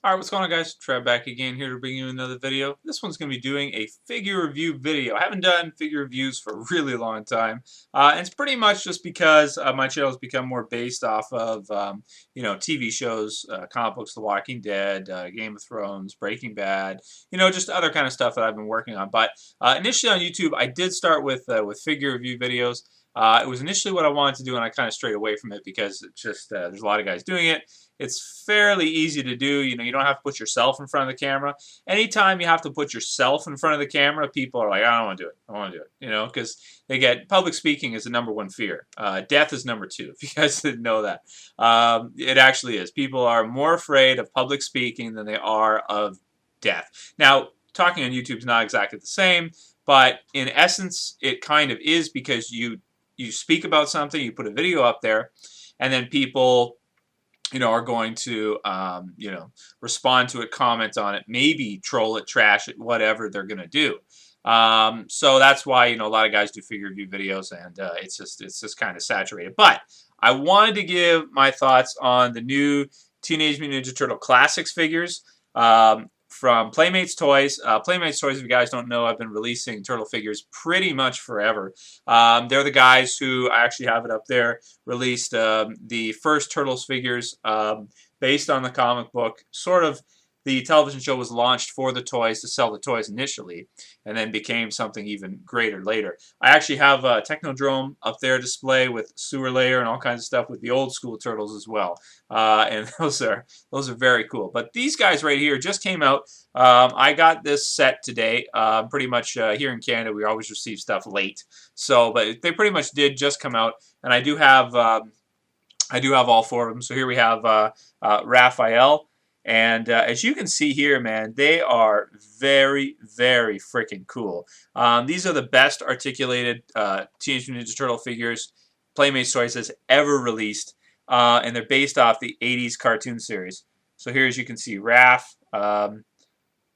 Alright, what's going on, guys? Trev back again here to bring you another video. This one's going to be doing a figure review video. I haven't done figure reviews for a really long time. And it's pretty much just because my channel has become more based off of, TV shows, comic books, The Walking Dead, Game of Thrones, Breaking Bad, just other kind of stuff that I've been working on. But initially on YouTube, I did start with figure review videos. It was initially what I wanted to do, and I kind of strayed away from it because it's just there's a lot of guys doing it. It's fairly easy to do. You don't have to put yourself in front of the camera. Anytime you have to put yourself in front of the camera, people are like, I don't want to do it. I don't want to do it. Because they get public speaking is the #1 fear. Death is #2. If you guys didn't know that, it actually is. People are more afraid of public speaking than they are of death. Now, talking on YouTube is not exactly the same, but in essence, it kind of is because you speak about something, you put a video up there, and then people are going to, respond to it, comment on it, maybe troll it, trash it, whatever they're going to do. So that's why, a lot of guys do figure review videos, and it's just kind of saturated. But I wanted to give my thoughts on the new Teenage Mutant Ninja Turtle Classics figures. From Playmates Toys. Playmates Toys, if you guys don't know, I've been releasing turtle figures pretty much forever. They're the guys who, I actually have it up there, released the first Turtles figures based on the comic book. Sort of, the television show was launched for the toys, to sell the toys initially, and then became something even greater later. I actually have a Technodrome up there display with sewer layer and all kinds of stuff with the old school turtles as well. And those are very cool. But these guys right here just came out. I got this set today. Pretty much here in Canada, we always receive stuff late. So, but they pretty much did just come out, and I do have all four of them. So here we have Raphael. And as you can see here, man, they are very, very freaking cool. These are the best articulated Teenage Mutant Ninja Turtle figures Playmates Toys has ever released. And they're based off the 80s cartoon series. So here, as you can see, Raph,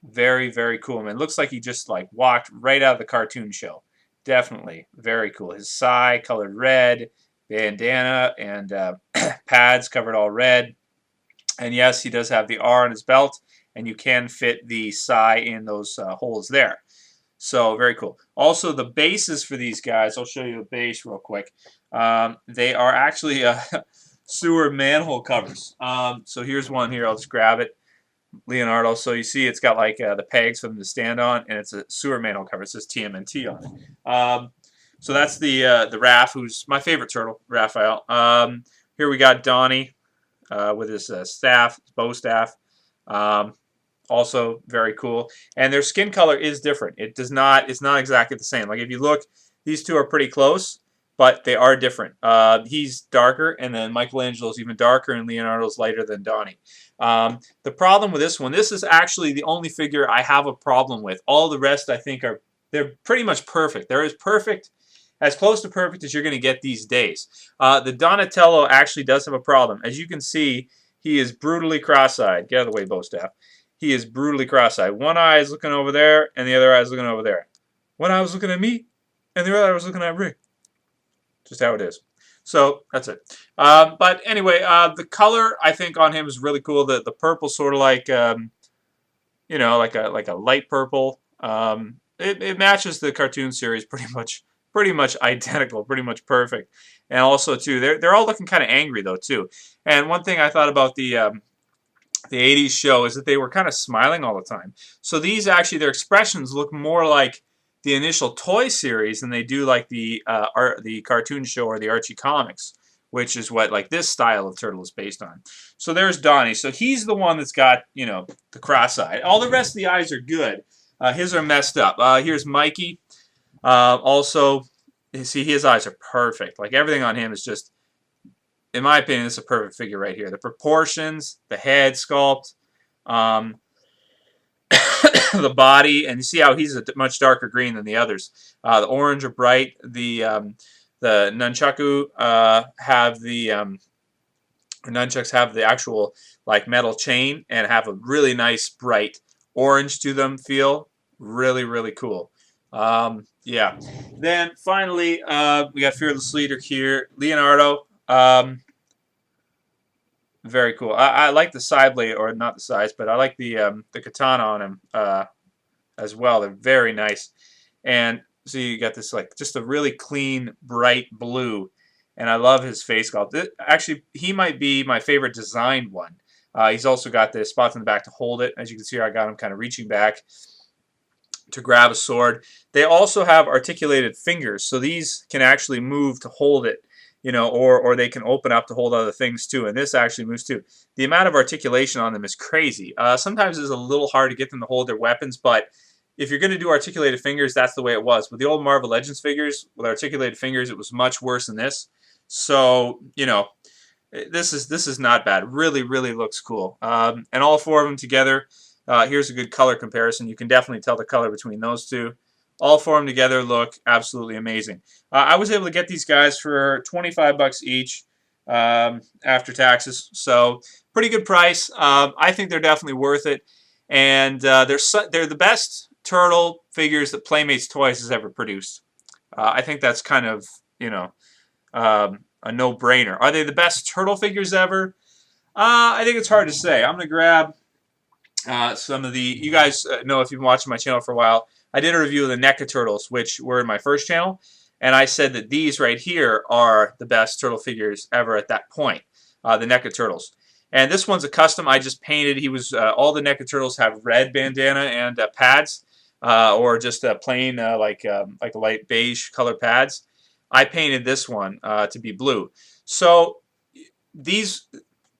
very, very cool, man. Looks like he just walked right out of the cartoon show. Definitely very cool. His sai colored red, bandana, and pads covered all red. And yes, he does have the R on his belt, and you can fit the sai in those holes there. So very cool. Also, the bases for these guys, I'll show you a base real quick. They are actually sewer manhole covers. So here's one here. I'll just grab it. Leonardo. So you see it's got the pegs for them to stand on, and it's a sewer manhole cover. It says TMNT on it. So that's the Raph, who's my favorite turtle, Raphael. Here we got Donnie. With his staff, his bow staff, also very cool. And their skin color is different. It's not exactly the same. Like if you look, these two are pretty close, but they are different. He's darker, and then Michelangelo's even darker, and Leonardo's lighter than Donnie. The problem with this one, this is actually the only figure I have a problem with. All the rest, I think, they're pretty much perfect. They're as close to perfect as you're going to get these days. The Donatello actually does have a problem. As you can see, he is brutally cross-eyed. Get out of the way, bow staff. He is brutally cross-eyed. One eye is looking over there, and the other eye is looking over there. One eye was looking at me, and the other eye was looking at Rick. Just how it is. So that's it. But anyway, the color I think on him is really cool. The purple, sort of like like a light purple. It matches the cartoon series pretty much identical, pretty much perfect. And also too, they're all looking kind of angry though too. And one thing I thought about the 80s show is that they were kind of smiling all the time. So these actually, their expressions look more like the initial toy series than they do like the cartoon show or the Archie comics, which is what this style of turtle is based on. So there's Donnie. So he's the one that's got the cross-eye. All the rest of the eyes are good. His are messed up. Here's Mikey. Also, you see his eyes are perfect. Like everything on him is just, in my opinion, this is a perfect figure right here. The proportions, the head sculpt, the body, and you see how he's a much darker green than the others. The orange are bright. The nunchaku nunchucks have the actual metal chain and have a really nice bright orange to them. Feel really, really cool. Yeah. Then finally, we got Fearless Leader here, Leonardo. Very cool. I like the side blade, or not the sides, but I like the katana on him as well. They're very nice. And so you got this like just a really clean, bright blue, and I love his face sculpt. Actually, he might be my favorite designed one. He's also got the spots in the back to hold it. As you can see, I got him kind of reaching back to grab a sword. They also have articulated fingers, so these can actually move to hold it, you know, or they can open up to hold other things too, and this actually moves too. The amount of articulation on them is crazy. Sometimes it's a little hard to get them to hold their weapons, but if you're going to do articulated fingers, that's the way it was. With the old Marvel Legends figures, with articulated fingers, it was much worse than this. So, you know, this is not bad. Really, really looks cool. And all four of them together, here's a good color comparison. You can definitely tell the color between those two. All four of them together look absolutely amazing. I was able to get these guys for 25 bucks each after taxes. So pretty good price. I think they're definitely worth it. And they're the best turtle figures that Playmates Toys has ever produced. I think that's kind of, you know, a no-brainer. Are they the best turtle figures ever? I think it's hard to say. I'm going to grab some of the... You guys know, if you've been watching my channel for a while, I did a review of the Neca turtles, which were in my first channel, and I said that these right here are the best turtle figures ever at that point, the Neca turtles. And this one's a custom. I just painted. He was all the Neca turtles have red bandana and pads, or just a plain like light beige color pads. I painted this one to be blue. So these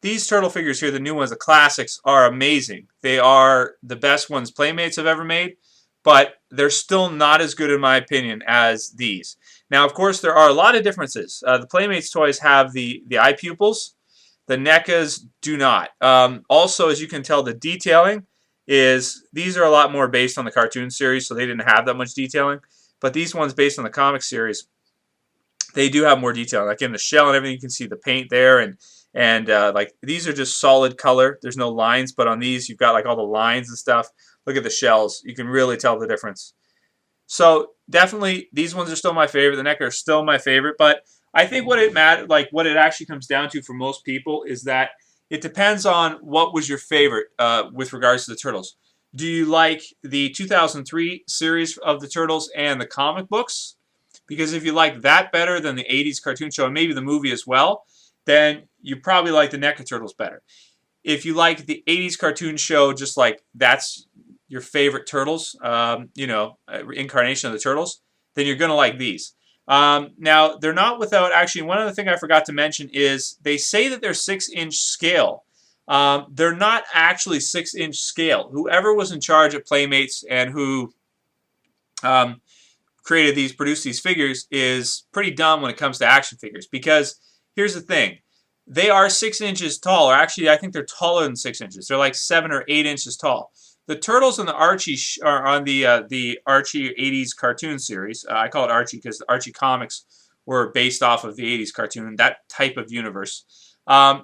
turtle figures here, the new ones, the classics, are amazing. They are the best ones Playmates have ever made, but they're still not as good in my opinion as these. Now, of course, there are a lot of differences. The Playmates toys have the eye pupils. The NECAs do not. Also, as you can tell, the detailing these are a lot more based on the cartoon series, so they didn't have that much detailing. But these ones based on the comic series, they do have more detail. Like in the shell and everything, you can see the paint there, and like these are just solid color. There's no lines, but on these you've got like all the lines and stuff. Look at the shells. You can really tell the difference. So definitely, these ones are still my favorite. The NECA are still my favorite, but I think what it actually comes down to for most people is that it depends on what was your favorite with regards to the Turtles. Do you like the 2003 series of the Turtles and the comic books? Because if you like that better than the 80s cartoon show and maybe the movie as well, then you probably like the NECA Turtles better. If you like the 80s cartoon show, just like that's your favorite Turtles, you know, incarnation of the Turtles, then you're going to like these. Now, they're not without, actually, one other thing I forgot to mention is they say that they're 6-inch scale. They're not actually 6-inch scale. Whoever was in charge at Playmates and who produced these figures is pretty dumb when it comes to action figures, because here's the thing. They are 6 inches tall, or actually I think they're taller than 6 inches. They're like 7 or 8 inches tall. The Turtles and the Archie are on the Archie 80s cartoon series. I call it Archie because the Archie comics were based off of the 80s cartoon, that type of universe.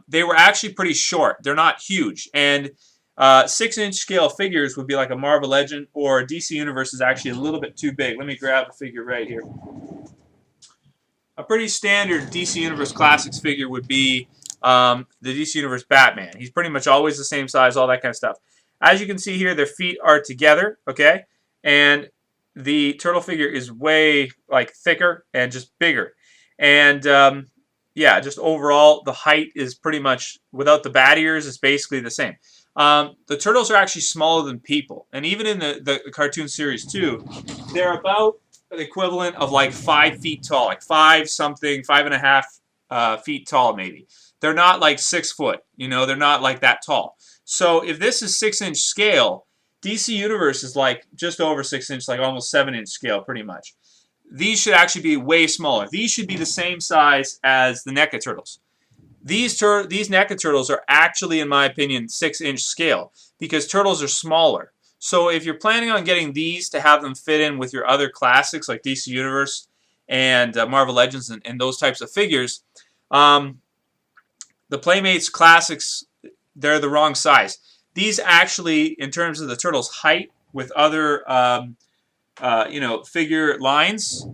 They were actually pretty short. They're not huge. And 6-inch scale figures would be like a Marvel Legend, or DC Universe is actually a little bit too big. Let me grab a figure right here. A pretty standard DC Universe Classics figure would be the DC Universe Batman. He's pretty much always the same size, all that kind of stuff. As you can see here, their feet are together, okay? And the turtle figure is way like thicker and just bigger. And yeah, just overall, the height is pretty much, without the bat ears, it's basically the same. The turtles are actually smaller than people. And even in the cartoon series too, they're about the equivalent of like 5 feet tall, like 5.5 feet tall maybe. They're not like 6 foot, you know, they're not like that tall. So if this is 6-inch scale, DC Universe is like just over 6 inch, like almost 7-inch scale pretty much. These should actually be way smaller. These should be the same size as the NECA Turtles. These NECA Turtles are actually, in my opinion, 6-inch scale because turtles are smaller. So if you're planning on getting these to have them fit in with your other classics like DC Universe and Marvel Legends and those types of figures, the Playmates Classics, they're the wrong size. These actually, in terms of the turtle's height with other, you know, figure lines,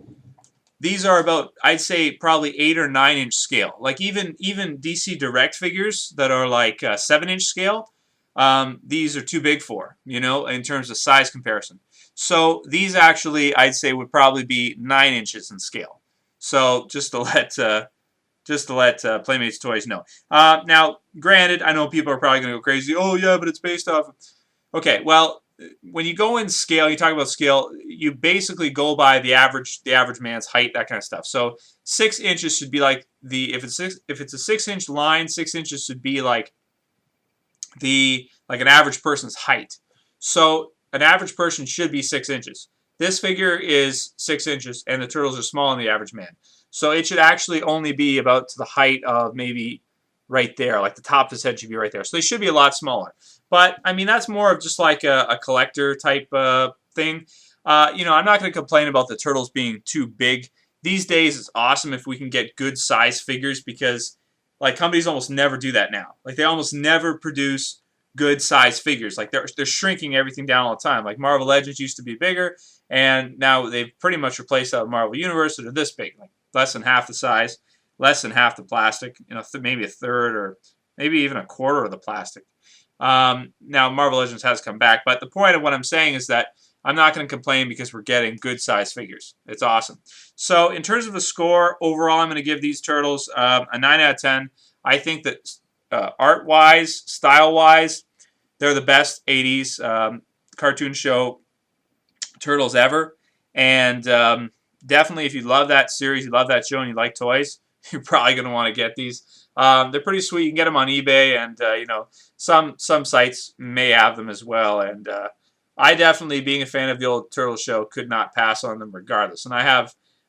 these are about, I'd say, probably 8 or 9 inch scale. Like even DC Direct figures that are like 7 inch scale, these are too big for, you know, in terms of size comparison. So these actually, I'd say, would probably be 9 inches in scale. So just to let Playmates Toys know. Now, granted, I know people are probably going to go crazy. Oh yeah, but it's based off. Okay, well, when you go in scale, you talk about scale, you basically go by the average man's height, that kind of stuff. So 6 inches should be like if it's a 6 inch line, 6 inches should be like an average person's height. So an average person should be 6 inches. This figure is 6 inches, and the turtles are smaller than the average man. So it should actually only be about to the height of maybe right there, like the top of his head should be right there. So they should be a lot smaller. But I mean, that's more of just like a collector type thing. You know, I'm not going to complain about the turtles being too big. These days, it's awesome if we can get good size figures because like companies almost never do that now. Like they almost never produce good size figures. Like they're shrinking everything down all the time. Like Marvel Legends used to be bigger, and now they've pretty much replaced that with Marvel Universe, so they're this big, like less than half the size, less than half the plastic, you know, maybe a third or maybe even a quarter of the plastic. Now Marvel Legends has come back, but the point of what I'm saying is that I'm not going to complain because we're getting good size figures. It's awesome. So in terms of the score, overall I'm going to give these turtles a 9 out of 10. I think that art-wise, style-wise, they're the best 80s cartoon show turtles ever. And definitely if you love that series, you love that show, and you like toys, you're probably going to want to get these. They're pretty sweet. You can get them on eBay, and you know, some sites may have them as well. And I definitely, being a fan of the old Turtles show, could not pass on them regardless. And I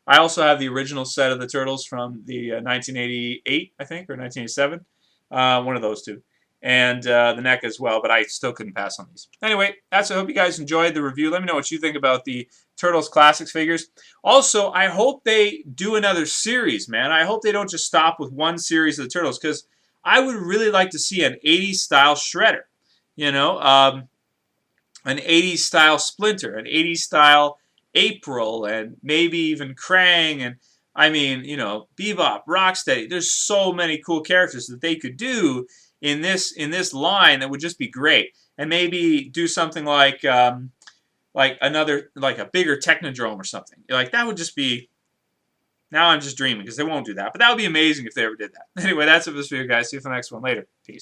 also have the original set of the Turtles from the 1988, I think, or 1987, one of those two, and the Neca as well. But I still couldn't pass on these. Anyway, that's it. I hope you guys enjoyed the review. Let me know what you think about the Turtles Classics figures. Also, I hope they do another series, man. I hope they don't just stop with one series of the Turtles, because I would really like to see an 80s style Shredder. You know, an 80s style Splinter, an 80s style April, and maybe even Krang, and I mean, you know, Bebop, Rocksteady. There's so many cool characters that they could do in this line that would just be great. And maybe do something like another, like a bigger Technodrome or something. Like that would just be. Now I'm just dreaming because they won't do that, but that would be amazing if they ever did that. Anyway, that's it for this video, guys. See you for the next one later. Peace.